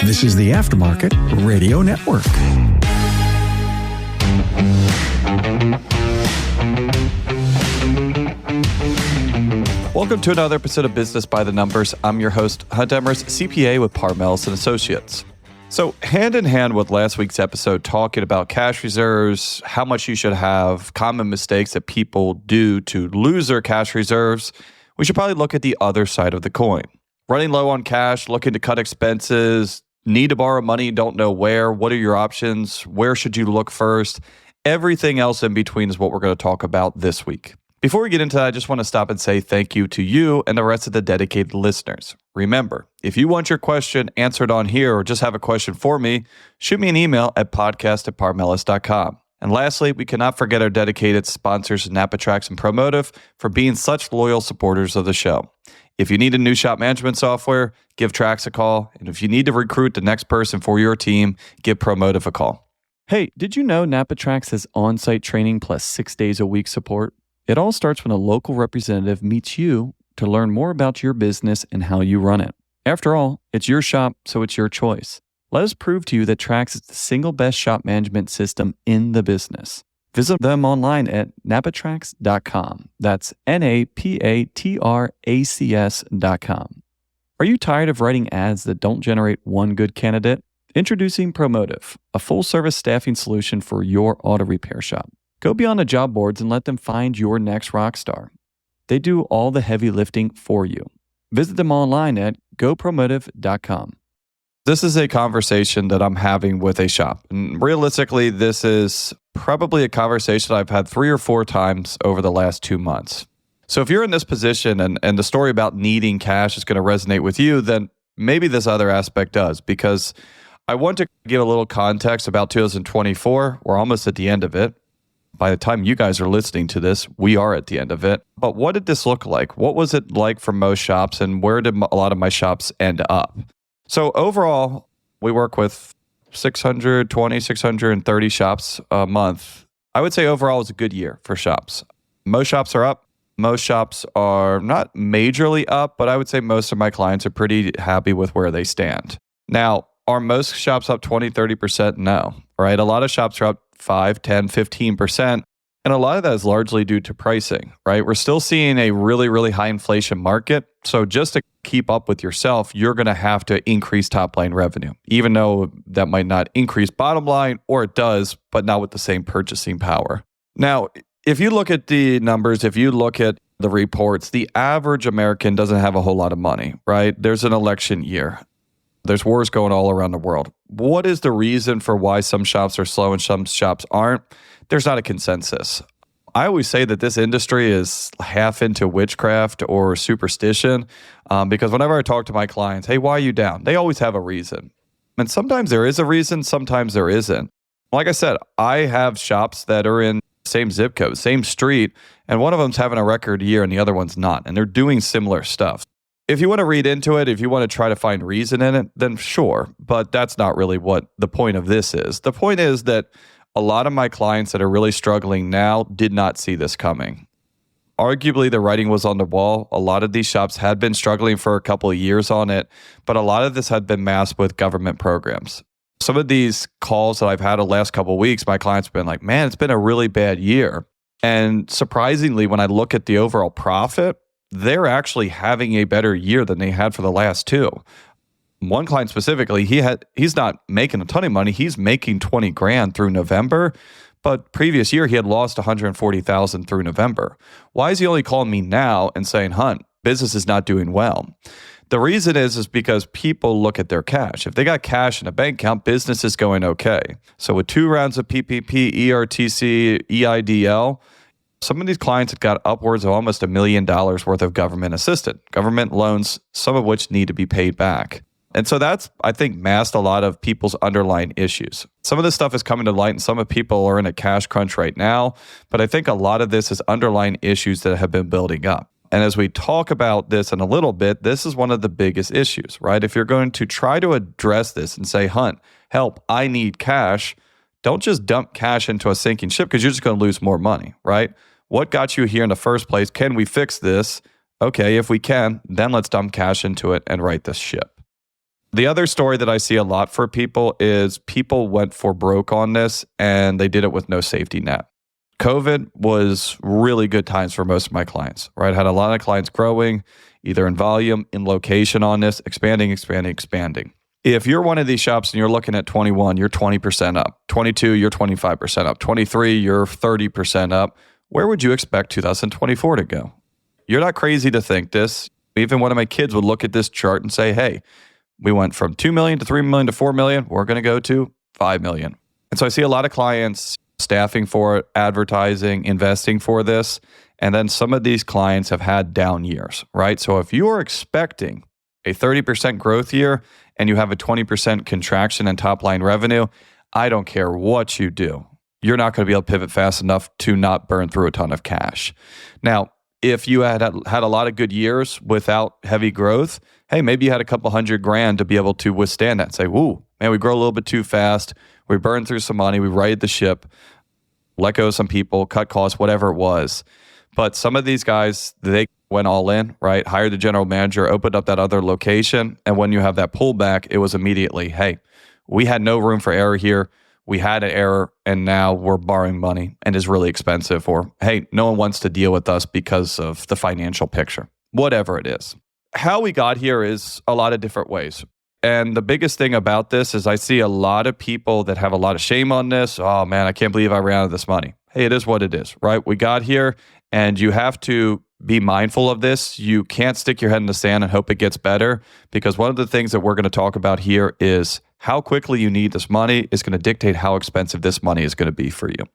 This is the Aftermarket Radio Network. Welcome to another episode of Business by the Numbers. I'm your host, Hunt Emers, CPA with Parmelis and Associates. So hand in hand with last week's episode talking about cash reserves, how much you should have, common mistakes that people do to lose their cash reserves, we should probably look at the other side of the coin. Running low on cash, looking to cut expenses, need to borrow money, don't know where, what are your options, where should you look first? Everything else in between is what we're going to talk about this week. Before we get into that, I just want to stop and say thank you to you and the rest of the dedicated listeners. Remember, if you want your question answered on here or just have a question for me, shoot me an email at podcast@parmelis.com. And lastly, we cannot forget our dedicated sponsors, NAPA and Promotive, for being such loyal supporters of the show. If you need a new shop management software, give Trax a call. And if you need to recruit the next person for your team, give Promotive a call. Hey, did you know NAPA Trax has on-site training plus 6 days a week support? It all starts when a local representative meets you to learn more about your business and how you run it. After all, it's your shop, so it's your choice. Let us prove to you that Trax is the single best shop management system in the business. Visit them online at napatrax.com. That's napatracs.com. Are you tired of writing ads that don't generate one good candidate? Introducing Promotive, a full-service staffing solution for your auto repair shop. Go beyond the job boards and let them find your next rock star. They do all the heavy lifting for you. Visit them online at gopromotive.com. This is a conversation that I'm having with a shop. And realistically, this is probably a conversation I've had 3 or 4 times over the last 2 months. So if you're in this position and the story about needing cash is going to resonate with you, then maybe this other aspect does, because I want to give a little context about 2024. We're almost at the end of it. By the time you guys are listening to this, we are at the end of it. But what did this look like? What was it like for most shops, and where did a lot of my shops end up? So overall, we work with 630 shops a month. I would say overall it was a good year for shops. Most shops are up. Most shops are not majorly up, but I would say most of my clients are pretty happy with where they stand. Now, are most shops up 20, 30%? No, right? A lot of shops are up 5, 10, 15%. And a lot of that is largely due to pricing, right? We're still seeing a really, really high inflation market. So just to keep up with yourself, you're going to have to increase top line revenue, even though that might not increase bottom line, or it does, but not with the same purchasing power. Now, if you look at the numbers, if you look at the reports, the average American doesn't have a whole lot of money, right? There's an election year. There's wars going all around the world. What is the reason for why some shops are slow and some shops aren't? There's not a consensus. I always say that this industry is half into witchcraft or superstition, because whenever I talk to my clients, hey, why are you down? They always have a reason. And sometimes there is a reason, sometimes there isn't. Like I said, I have shops that are in the same zip code, same street, and one of them's having a record year and the other one's not, and they're doing similar stuff. If you want to read into it, if you want to try to find reason in it, then sure. But that's not really what the point of this is. The point is that a lot of my clients that are really struggling now did not see this coming. Arguably, the writing was on the wall. A lot of these shops had been struggling for a couple of years on it, but a lot of this had been masked with government programs. Some of these calls that I've had the last couple of weeks, my clients have been like, man, it's been a really bad year. And surprisingly, when I look at the overall profit, they're actually having a better year than they had for the last 2. One client specifically, he's not making a ton of money. He's making 20 grand through November, but previous year he had lost 140,000 through November. Why is he only calling me now and saying, Hunt, business is not doing well? The reason is because people look at their cash. If they got cash in a bank account, business is going okay. So with 2 rounds of PPP, ERTC, EIDL, some of these clients have got upwards of almost $1 million worth of government assistance, government loans, some of which need to be paid back. And so that's, I think, masked a lot of people's underlying issues. Some of this stuff is coming to light, and some of people are in a cash crunch right now. But I think a lot of this is underlying issues that have been building up. And as we talk about this in a little bit, this is one of the biggest issues, right? If you're going to try to address this and say, Hunt, help, I need cash, don't just dump cash into a sinking ship, because you're just going to lose more money, right? What got you here in the first place? Can we fix this? Okay, if we can, then let's dump cash into it and right this ship. The other story that I see a lot for people is people went for broke on this and they did it with no safety net. COVID was really good times for most of my clients, right? Had a lot of clients growing, either in volume, in location on this, expanding. If you're one of these shops and you're looking at 21, you're 20% up. 22, you're 25% up. 23, you're 30% up. Where would you expect 2024 to go? You're not crazy to think this. Even one of my kids would look at this chart and say, hey, we went from 2 million to 3 million to 4 million. We're going to go to 5 million. And so I see a lot of clients staffing for it, advertising, investing for this. And then some of these clients have had down years, right? So if you are expecting a 30% growth year and you have a 20% contraction in top line revenue, I don't care what you do. You're not going to be able to pivot fast enough to not burn through a ton of cash. Now, if you had a lot of good years without heavy growth, hey, maybe you had a couple $100,000 to be able to withstand that and say, woo, man, we grow a little bit too fast. We burned through some money. We righted the ship, let go of some people, cut costs, whatever it was. But some of these guys, they went all in, right? Hired the general manager, opened up that other location. And when you have that pullback, it was immediately, hey, we had no room for error here. We had an error and now we're borrowing money and it's really expensive. Or, hey, no one wants to deal with us because of the financial picture, whatever it is. How we got here is a lot of different ways. And the biggest thing about this is I see a lot of people that have a lot of shame on this. Oh man, I can't believe I ran out of this money. Hey, it is what it is, right? We got here and you have to be mindful of this. You can't stick your head in the sand and hope it gets better, because one of the things that we're going to talk about here is how quickly you need this money is going to dictate how expensive this money is going to be for you.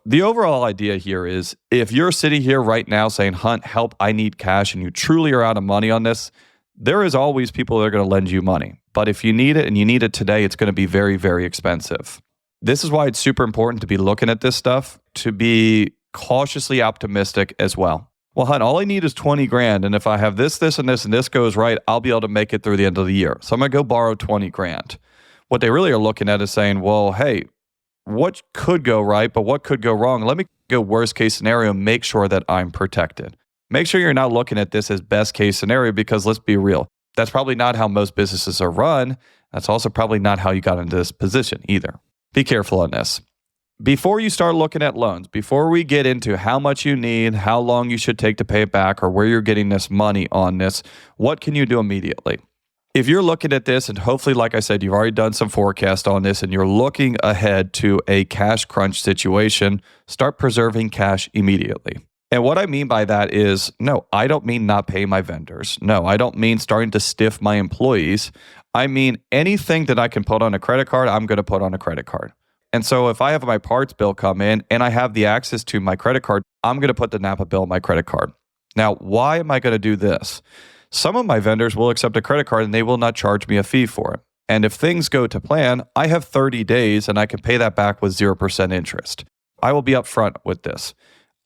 The overall idea here is if you're sitting here right now saying, Hunt, help, I need cash, and you truly are out of money on this, there is always people that are going to lend you money. But if you need it and you need it today, it's going to be very, very expensive. This is why it's super important to be looking at this stuff, to be cautiously optimistic as well. Well, Hunt, all I need is 20 grand. And if I have this, and this goes right, I'll be able to make it through the end of the year. So I'm going to go borrow 20 grand. What they really are looking at is saying, well, hey, what could go right, but what could go wrong? Let me go worst case scenario, make sure that I'm protected. Make sure you're not looking at this as best case scenario, because let's be real. That's probably not how most businesses are run. That's also probably not how you got into this position either. Be careful on this. Before you start looking at loans, before we get into how much you need, how long you should take to pay it back, or where you're getting this money on this, what can you do immediately? If you're looking at this, and hopefully, like I said, you've already done some forecast on this, and you're looking ahead to a cash crunch situation, start preserving cash immediately. And what I mean by that is, no, I don't mean not paying my vendors. No, I don't mean starting to stiff my employees. I mean anything that I can put on a credit card, I'm going to put on a credit card. And so if I have my parts bill come in and I have the access to my credit card, I'm going to put the NAPA bill on my credit card. Now, why am I going to do this? Some of my vendors will accept a credit card and they will not charge me a fee for it. And if things go to plan, I have 30 days and I can pay that back with 0% interest. I will be upfront with this.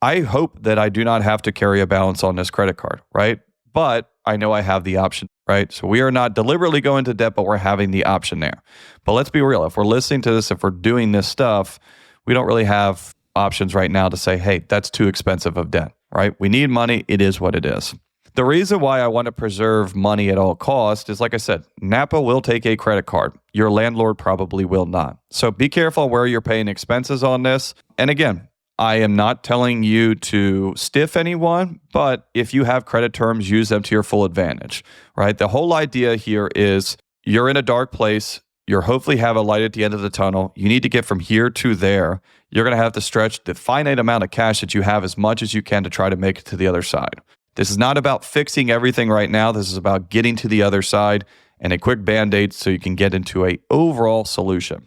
I hope that I do not have to carry a balance on this credit card, right? But I know I have the option, right? So we are not deliberately going to debt, but we're having the option there. But let's be real. If we're listening to this, if we're doing this stuff, we don't really have options right now to say, hey, that's too expensive of debt, right? We need money. It is what it is. The reason why I want to preserve money at all costs is, like I said, NAPA will take a credit card. Your landlord probably will not. So be careful where you're paying expenses on this. And again, I am not telling you to stiff anyone, but if you have credit terms, use them to your full advantage, right? The whole idea here is you're in a dark place. You hopefully have a light at the end of the tunnel. You need to get from here to there. You're going to have to stretch the finite amount of cash that you have as much as you can to try to make it to the other side. This is not about fixing everything right now. This is about getting to the other side and a quick Band-Aid so you can get into an overall solution.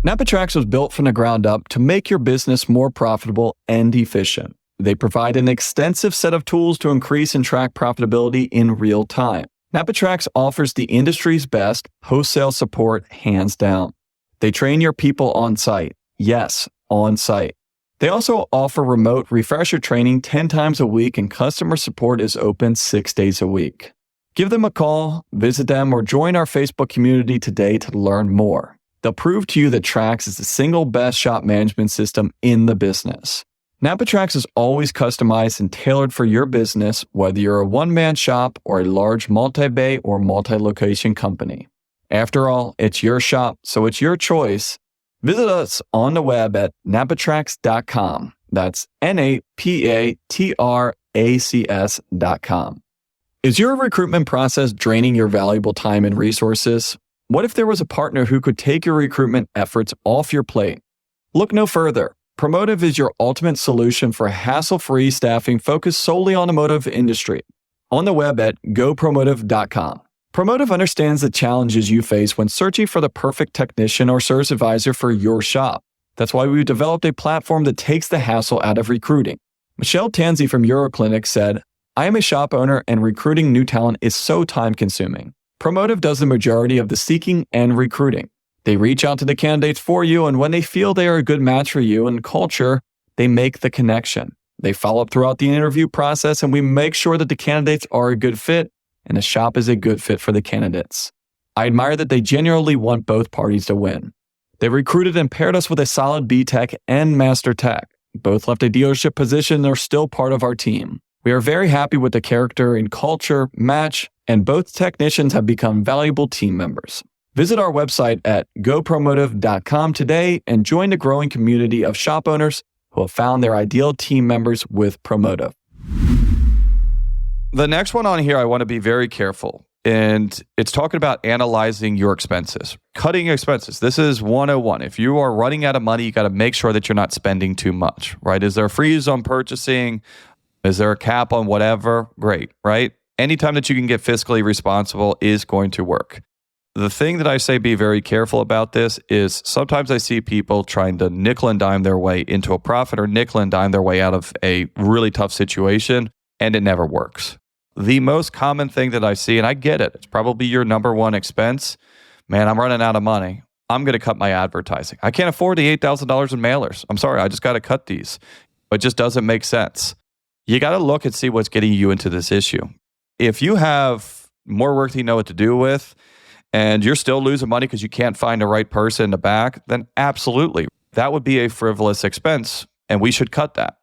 NAPA Tracks was built from the ground up to make your business more profitable and efficient. They provide an extensive set of tools to increase and track profitability in real time. NAPA Tracks offers the industry's best wholesale support, hands down. They train your people on site. Yes, on site. They also offer remote refresher training 10 times a week, and customer support is open 6 days a week. Give them a call, visit them, or join our Facebook community today to learn more. They'll prove to you that Trax is the single best shop management system in the business. NAPA is always customized and tailored for your business, whether you're a one-man shop or a large multi-bay or multi-location company. After all, it's your shop, so it's your choice. Visit us on the web at napatrax.com. That's NAPATRACS.com. Is your recruitment process draining your valuable time and resources? What if there was a partner who could take your recruitment efforts off your plate? Look no further. Promotive is your ultimate solution for hassle-free staffing focused solely on the automotive industry. On the web at gopromotive.com. Promotive understands the challenges you face when searching for the perfect technician or service advisor for your shop. That's why we've developed a platform that takes the hassle out of recruiting. Michelle Tanzi from Euroclinic said, "I am a shop owner and recruiting new talent is so time-consuming. Promotive does the majority of the seeking and recruiting. They reach out to the candidates for you, and when they feel they are a good match for you and culture, they make the connection. They follow up throughout the interview process, and we make sure that the candidates are a good fit and the shop is a good fit for the candidates. I admire that they genuinely want both parties to win. They recruited and paired us with a solid B-Tech and Master Tech. Both left a dealership position and are still part of our team. We are very happy with the character and culture match, and both technicians have become valuable team members." Visit our website at gopromotive.com today and join the growing community of shop owners who have found their ideal team members with Promotive. The next one on here, I want to be very careful. And it's talking about analyzing your expenses, cutting expenses. This is 101. If you are running out of money, you got to make sure that you're not spending too much, right? Is there a freeze on purchasing? Is there a cap on whatever? Great, right? Anytime that you can get fiscally responsible is going to work. The thing that I say be very careful about this is sometimes I see people trying to nickel and dime their way into a profit or nickel and dime their way out of a really tough situation, and it never works. The most common thing that I see, and I get it, it's probably your number one expense. Man, I'm running out of money. I'm going to cut my advertising. I can't afford the $8,000 in mailers. I'm sorry, I just got to cut these. It just doesn't make sense. You got to look and see what's getting you into this issue. If you have more work than you know what to do with, and you're still losing money because you can't find the right person in the back, then absolutely, that would be a frivolous expense, and we should cut that.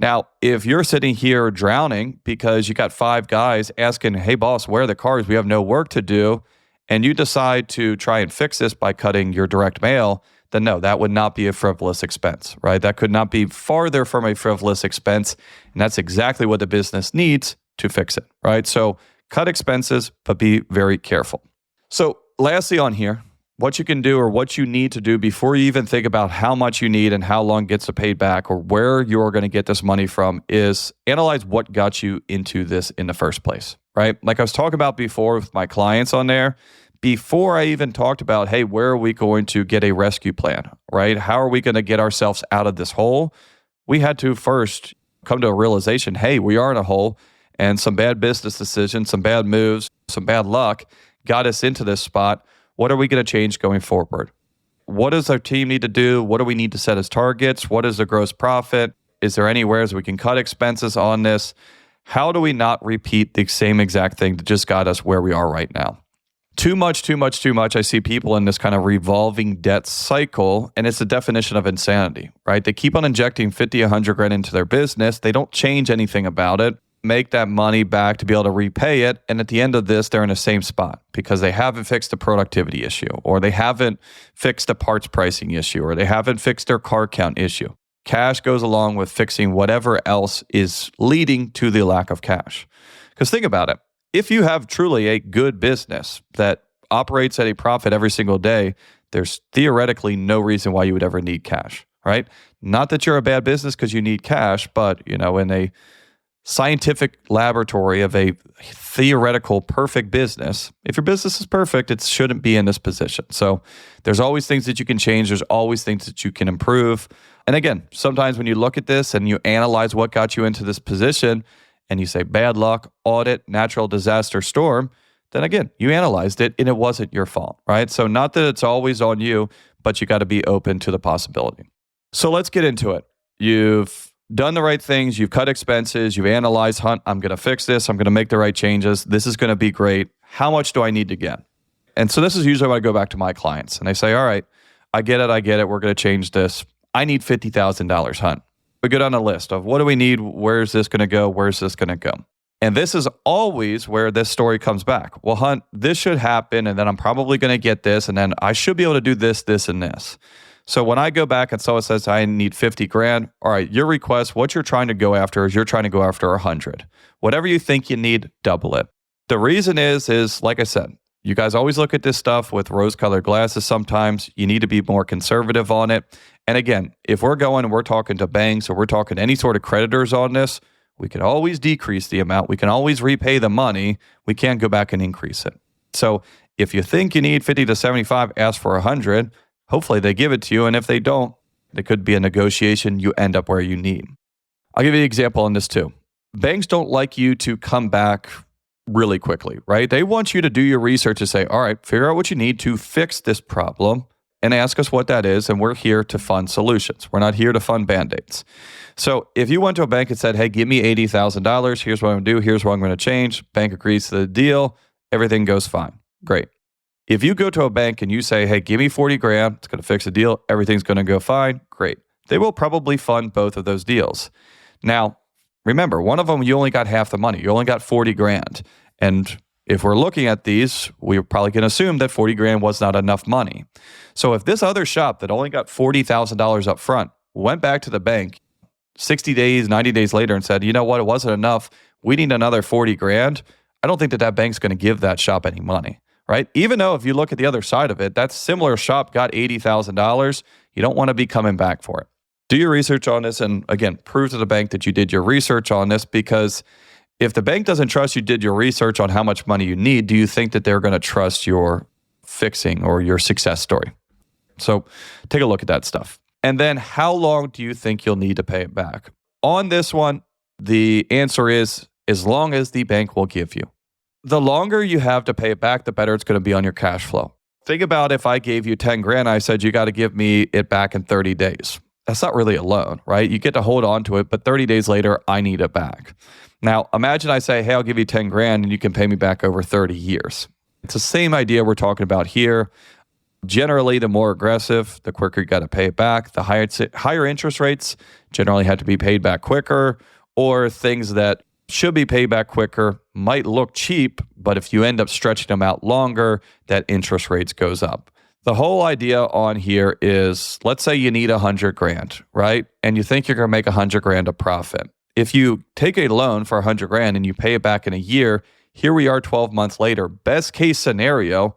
Now, if you're sitting here drowning because you got 5 guys asking, "Hey, boss, where are the cars? We have no work to do," and you decide to try and fix this by cutting your direct mail, then no, that would not be a frivolous expense, right? That could not be farther from a frivolous expense, and that's exactly what the business needs to fix it, right? So cut expenses, but be very careful. So lastly on here, what you can do or what you need to do before you even think about how much you need and how long gets to pay back or where you're going to get this money from is analyze what got you into this in the first place, right? Like I was talking about before with my clients on there, before I even talked about, hey, where are we going to get a rescue plan, right? How are we going to get ourselves out of this hole? We had to first come to a realization, hey, we are in a hole and some bad business decisions, some bad moves, some bad luck got us into this spot. What are we going to change going forward? What does our team need to do? What do we need to set as targets? What is the gross profit? Is there anywhere we can cut expenses on this? How do we not repeat the same exact thing that just got us where we are right now? Too much. I see people in this kind of revolving debt cycle, and it's the definition of insanity, right? They keep on injecting 50, 100 grand into their business. They don't change anything about it, make that money back to be able to repay it. And at the end of this, they're in the same spot because they haven't fixed the productivity issue, or they haven't fixed the parts pricing issue, or they haven't fixed their car count issue. Cash goes along with fixing whatever else is leading to the lack of cash. Because think about it. If you have truly a good business that operates at a profit every single day, there's theoretically no reason why you would ever need cash, right? Not that you're a bad business because you need cash, but in a scientific laboratory of a theoretical perfect business, if your business is perfect, it shouldn't be in this position. So there's always things that you can change. There's always things that you can improve. And again, sometimes when you look at this and you analyze what got you into this position and you say bad luck, audit, natural disaster, storm, then again, you analyzed it and it wasn't your fault, right? So not that it's always on you, but you got to be open to the possibility. So let's get into it. You've done the right things. You've cut expenses. You've analyzed, Hunt, I'm going to fix this. I'm going to make the right changes. This is going to be great. How much do I need to get? And so this is usually when I go back to my clients and they say, all right, I get it. We're going to change this. I need $50,000, Hunt. We go down a list of what do we need? Where's this going to go? Where's this going to go? And this is always where this story comes back. Well, Hunt, this should happen, and then I'm probably going to get this, and then I should be able to do this, this, and this. So when I go back and someone says I need 50 grand, all right, your request, what you're trying to go after is you're trying to go after 100. Whatever you think you need, double it. The reason is like I said, you guys always look at this stuff with rose-colored glasses sometimes. You need to be more conservative on it. And again, if we're going and we're talking to banks or we're talking to any sort of creditors on this, we can always decrease the amount. We can always repay the money. We can't go back and increase it. So if you think you need 50 to 75, ask for 100. Hopefully they give it to you. And if they don't, there could be a negotiation. You end up where you need. I'll give you an example on this too. Banks don't like you to come back really quickly, right? They want you to do your research and say, all right, figure out what you need to fix this problem and ask us what that is. And we're here to fund solutions. We're not here to fund Band-Aids. So if you went to a bank and said, hey, give me $80,000. Here's what I'm going to do. Here's what I'm going to change. Bank agrees to the deal. Everything goes fine. Great. If you go to a bank and you say, hey, give me 40 grand. It's going to fix the deal. Everything's going to go fine. Great. They will probably fund both of those deals. Now, remember, one of them, you only got half the money. You only got 40 grand. And if we're looking at these, we're probably going to assume that 40 grand was not enough money. So if this other shop that only got $40,000 up front went back to the bank 60 days, 90 days later and said, you know what, it wasn't enough. We need another 40 grand. I don't think that bank's going to give that shop any money, right? Even though if you look at the other side of it, that similar shop got $80,000. You don't want to be coming back for it. Do your research on this. And again, prove to the bank that you did your research on this, because if the bank doesn't trust you did your research on how much money you need, do you think that they're going to trust your fixing or your success story? So take a look at that stuff. And then how long do you think you'll need to pay it back? On this one, the answer is as long as the bank will give you. The longer you have to pay it back, the better it's going to be on your cash flow. Think about if I gave you 10 grand, I said you got to give me it back in 30 days. That's not really a loan, right? You get to hold on to it, but 30 days later, I need it back. Now, imagine I say, hey, I'll give you 10 grand and you can pay me back over 30 years. It's the same idea we're talking about here. Generally, the more aggressive, the quicker you got to pay it back. The higher interest rates generally have to be paid back quicker, or things that should be paid back quicker might look cheap, but if you end up stretching them out longer, that interest rates goes up. The whole idea on here is, let's say you need 100 grand, right? And you think you're going to make 100 grand of profit. If you take a loan for 100 grand and you pay it back in a year, here we are 12 months later, best case scenario,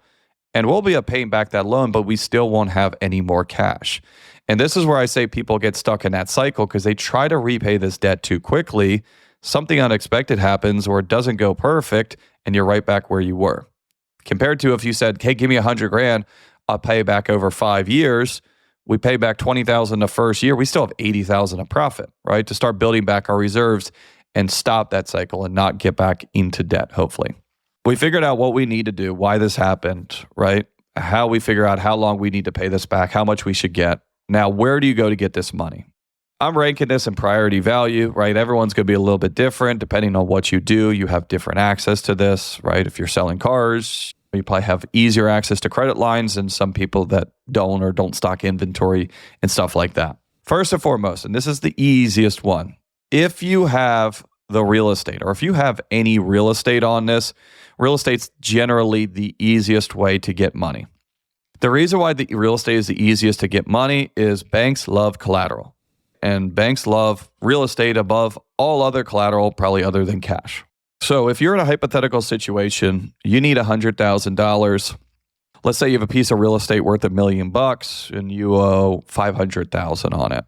and we'll be paying back that loan, but we still won't have any more cash. And this is where I say people get stuck in that cycle because they try to repay this debt too quickly. Something unexpected happens or it doesn't go perfect, and you're right back where you were. Compared to if you said, hey, give me 100 grand, I'll pay back over 5 years. We pay back 20,000 the first year. We still have 80,000 of profit, right? To start building back our reserves and stop that cycle and not get back into debt, hopefully. We figured out what we need to do, why this happened, right? How we figure out how long we need to pay this back, how much we should get. Now, where do you go to get this money? I'm ranking this in priority value, right? Everyone's going to be a little bit different depending on what you do. You have different access to this, right? If you're selling cars, you probably have easier access to credit lines than some people that don't or don't stock inventory and stuff like that. First and foremost, and this is the easiest one, if you have the real estate or if you have any real estate on this, real estate's generally the easiest way to get money. The reason why the real estate is the easiest to get money is banks love collateral. And banks love real estate above all other collateral, probably other than cash. So if you're in a hypothetical situation, you need $100,000. Let's say you have a piece of real estate worth $1 million and you owe $500,000 on it.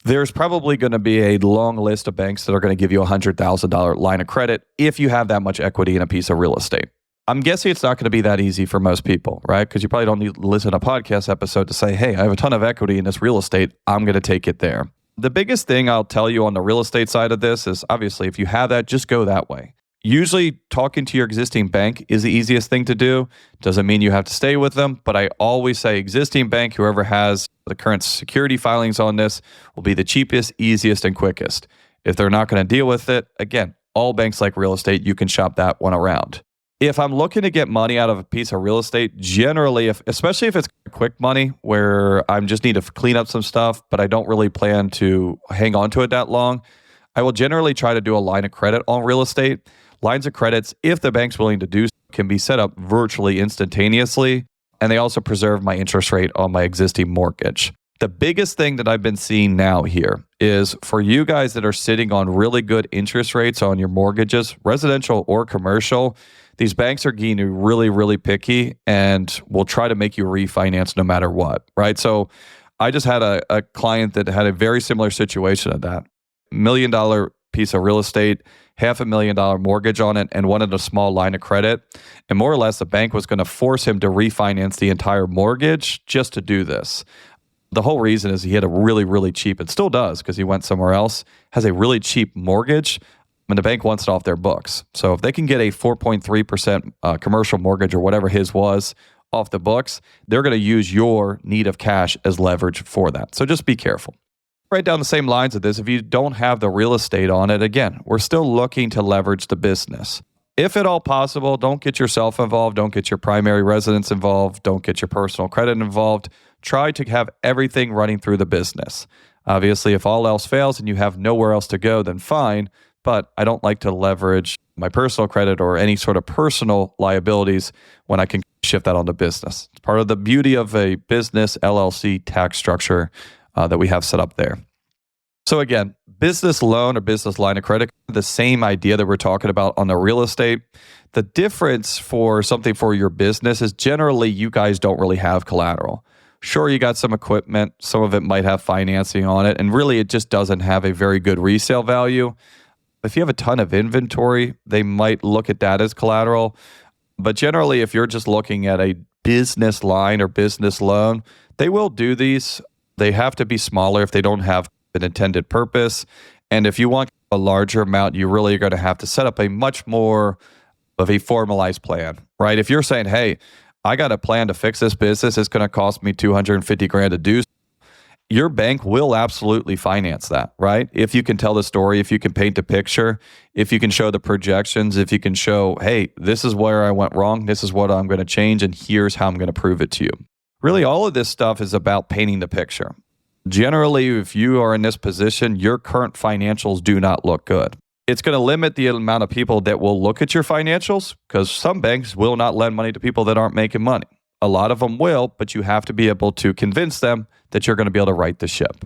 There's probably going to be a long list of banks that are going to give you a $100,000 line of credit if you have that much equity in a piece of real estate. I'm guessing it's not going to be that easy for most people, right? Because you probably don't need to listen to a podcast episode to say, hey, I have a ton of equity in this real estate. I'm going to take it there. The biggest thing I'll tell you on the real estate side of this is obviously if you have that, just go that way. Usually talking to your existing bank is the easiest thing to do. Doesn't mean you have to stay with them, but I always say existing bank, whoever has the current security filings on this will be the cheapest, easiest, and quickest. If they're not going to deal with it, again, all banks like real estate, you can shop that one around. If I'm looking to get money out of a piece of real estate, generally, especially if it's quick money where I just need to clean up some stuff, but I don't really plan to hang on to it that long, I will generally try to do a line of credit on real estate. Lines of credits, if the bank's willing to do so, can be set up virtually instantaneously, and they also preserve my interest rate on my existing mortgage. The biggest thing that I've been seeing now here is for you guys that are sitting on really good interest rates on your mortgages, residential or commercial, these banks are getting really, really picky and will try to make you refinance no matter what, right? So I just had a client that had a very similar situation of that. $1 million piece of real estate, $500,000 mortgage on it, and wanted a small line of credit. And more or less, the bank was going to force him to refinance the entire mortgage just to do this. The whole reason is he had a really, really cheap, and still does because he went somewhere else, has a really cheap mortgage, and the bank wants it off their books. So if they can get a 4.3% commercial mortgage or whatever his was off the books, they're going to use your need of cash as leverage for that. So just be careful. Right down the same lines of this, if you don't have the real estate on it, again, we're still looking to leverage the business. If at all possible, don't get yourself involved. Don't get your primary residence involved. Don't get your personal credit involved. Try to have everything running through the business. Obviously, if all else fails and you have nowhere else to go, then fine. But I don't like to leverage my personal credit or any sort of personal liabilities when I can shift that onto business. It's part of the beauty of a business LLC tax structure that we have set up there. So again, business loan or business line of credit, the same idea that we're talking about on the real estate. The difference for something for your business is generally you guys don't really have collateral. Sure, you got some equipment, some of it might have financing on it, and really it just doesn't have a very good resale value. If you have a ton of inventory, they might look at that as collateral. But generally, if you're just looking at a business line or business loan, they will do these. They have to be smaller if they don't have an intended purpose. And if you want a larger amount, you really are going to have to set up a much more of a formalized plan, right? If you're saying, hey, I got a plan to fix this business, it's going to cost me $250,000 to do. Your bank will absolutely finance that, right? If you can tell the story, if you can paint the picture, if you can show the projections, if you can show, hey, this is where I went wrong, this is what I'm going to change, and here's how I'm going to prove it to you. Really, all of this stuff is about painting the picture. Generally, if you are in this position, your current financials do not look good. It's going to limit the amount of people that will look at your financials because some banks will not lend money to people that aren't making money. A lot of them will, but you have to be able to convince them that you're going to be able to right the ship.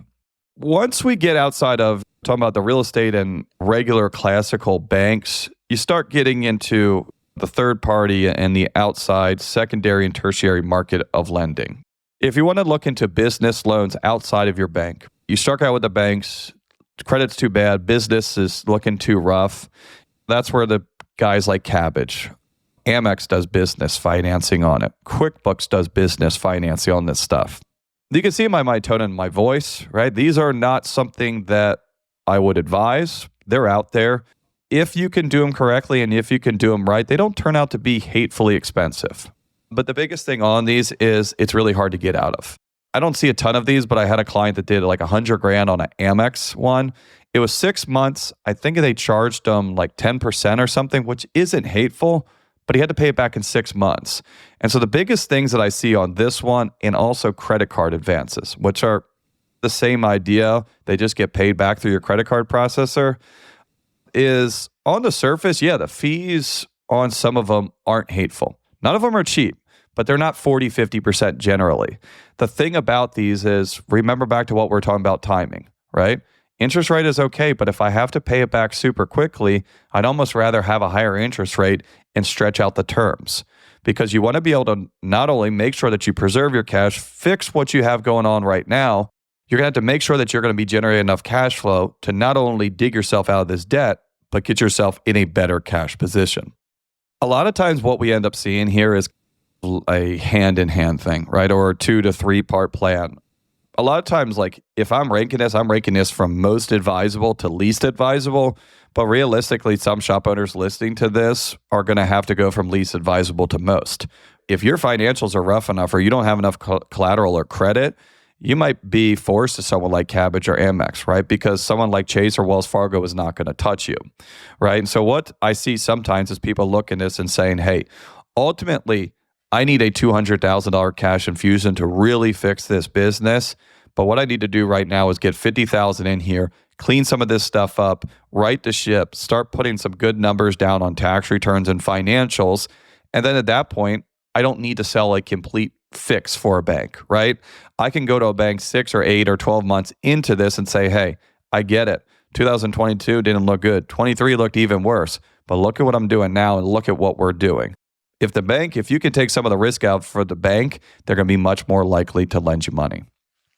Once we get outside of talking about the real estate and regular classical banks, you start getting into the third party and the outside secondary and tertiary market of lending. If you want to look into business loans outside of your bank, you start out with the banks, credit's too bad, business is looking too rough. That's where the guys like Cabbage, Amex does business financing on it. QuickBooks does business financing on this stuff. You can see my tone in my voice, right? These are not something that I would advise. They're out there. If you can do them correctly and if you can do them right, they don't turn out to be hatefully expensive. But the biggest thing on these is it's really hard to get out of. I don't see a ton of these, but I had a client that did like $100,000 on an Amex one. It was 6 months. I think they charged them like 10% or something, which isn't hateful, but he had to pay it back in 6 months. And so the biggest things that I see on this one and also credit card advances, which are the same idea, they just get paid back through your credit card processor, is on the surface, yeah, the fees on some of them aren't hateful. None of them are cheap, but they're not 40, 50% generally. The thing about these is, remember back to what we're talking about timing, right? Interest rate is okay, but if I have to pay it back super quickly, I'd almost rather have a higher interest rate and stretch out the terms because you want to be able to not only make sure that you preserve your cash, fix what you have going on right now, you're going to have to make sure that you're going to be generating enough cash flow to not only dig yourself out of this debt, but get yourself in a better cash position. A lot of times what we end up seeing here is a hand-in-hand thing, right? Or a 2 to 3 part plan. A lot of times, like if I'm ranking this from most advisable to least advisable, but realistically, some shop owners listening to this are going to have to go from least advisable to most. If your financials are rough enough or you don't have enough collateral or credit, you might be forced to someone like Cabbage or Amex, right? Because someone like Chase or Wells Fargo is not going to touch you, right? And so what I see sometimes is people look at this and saying, hey, ultimately, I need a $200,000 cash infusion to really fix this business. But what I need to do right now is get $50,000 in here, clean some of this stuff up, right the ship, start putting some good numbers down on tax returns and financials. And then at that point, I don't need to sell a complete fix for a bank, right? I can go to a bank 6 or 8 or 12 months into this and say, hey, I get it. 2022 didn't look good. 23 looked even worse. But look at what I'm doing now and look at what we're doing. If you can take some of the risk out for the bank, they're going to be much more likely to lend you money.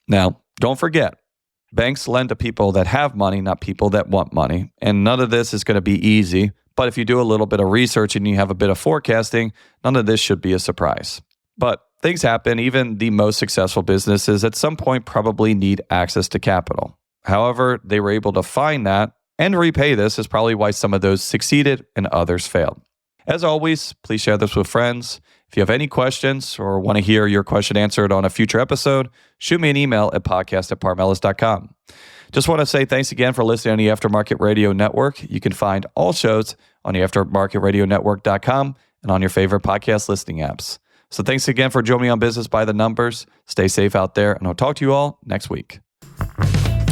Now, don't forget, banks lend to people that have money, not people that want money. And none of this is going to be easy. But if you do a little bit of research and you have a bit of forecasting, none of this should be a surprise. But things happen. Even the most successful businesses at some point probably need access to capital. However, they were able to find that and repay this is probably why some of those succeeded and others failed. As always, please share this with friends. If you have any questions or want to hear your question answered on a future episode, shoot me an email at podcast@parmelis.com. Just want to say thanks again for listening on the Aftermarket Radio Network. You can find all shows on the aftermarketradionetwork.com and on your favorite podcast listening apps. So thanks again for joining me on Business by the Numbers. Stay safe out there, and I'll talk to you all next week.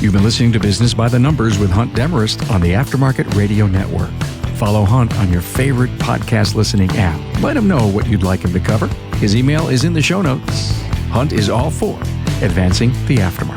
You've been listening to Business by the Numbers with Hunt Demarest on the Aftermarket Radio Network. Follow Hunt on your favorite podcast listening app. Let him know what you'd like him to cover. His email is in the show notes. Hunt is all for advancing the aftermarket.